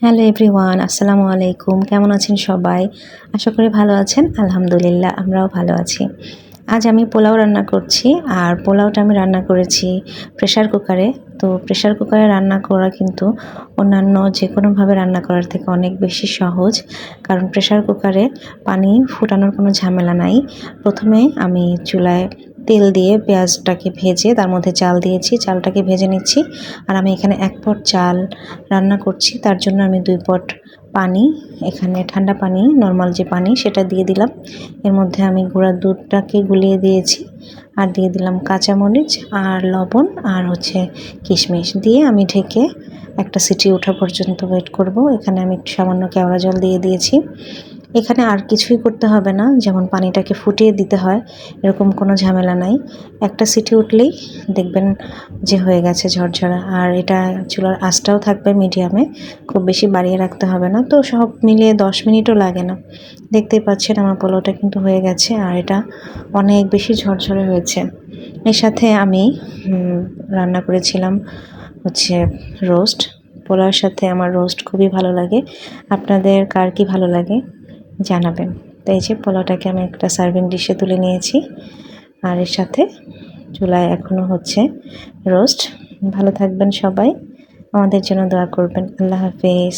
Hello everyone, আসসালামু আলাইকুম। কেমন আছেন সবাই? আশা করি ভালো আছেন। আলহামদুলিল্লাহ, আমরাও ভালো আছি। আজ আমি পোলাও রান্না করছি, আর পোলাওটা আমি রান্না করেছি প্রেশার কুকারে। তো প্রেশার কুকারে রান্না করা কিন্তু অন্যান্য যেকোনোভাবে রান্না করার থেকে অনেক বেশি সহজ, কারণ প্রেশার কুকারে পানি ফোটানোর কোনো ঝামেলা নাই। প্রথমে আমি চুলায় তেল দিয়ে পেঁয়াজটাকে ভেজে তার মধ্যে চাল দিয়েছি, চালটাকে ভেজে নিচ্ছি। আর আমি এখানে 1 পট চাল রান্না করছি, তার জন্য আমি 2 পট পানি, এখানে ঠান্ডা পানি, নর্মাল যে পানি সেটা দিয়ে দিলাম। এর মধ্যে আমি গুঁড়া দুধটাকে গুলিয়ে দিয়েছি, আর দিয়ে দিলাম কাঁচামরিচ আর লবণ আর কিশমিশ দিয়ে আমি ঢেকে একটা সিটি ওঠা পর্যন্ত ওয়েট করব। এখানে আমি একটু সামান্য কেওড়া জল দিয়ে দিয়েছি। এখানে আর কিছুই করতে হবে না, যেমন পানিটাকে ফুটিয়ে দিতে হয় এরকম কোনো ঝামেলা নাই। একটা সিটি উঠলেই দেখবেন যে হয়ে গেছে ঝরঝরা। আর এটা চুলার আঁচটাও থাকবে মিডিয়ামে, খুব বেশি বাড়িয়ে রাখতে হবে না। তো সব মিলিয়ে 10 মিনিটও লাগে না। দেখতেই পাচ্ছেন আমার পোলাওটা কিন্তু হয়ে গেছে, আর এটা অনেক বেশি ঝরঝরে হয়েছে। এর সাথে আমি রান্না করেছিলাম রোস্ট। পোলাওর সাথে আমার রোস্ট খুবই ভালো লাগে। আপনাদের কার কী ভালো লাগে জানাবেন। তো এই যে পোলাওটাকে আমি একটা সার্ভিং ডিশে তুলে নিয়েছি, আর এর সাথে চুলায় এখনও হচ্ছে রোস্ট। ভালো থাকবেন সবাই, আমাদের জন্য দোয়া করবেন। আল্লাহ হাফেজ।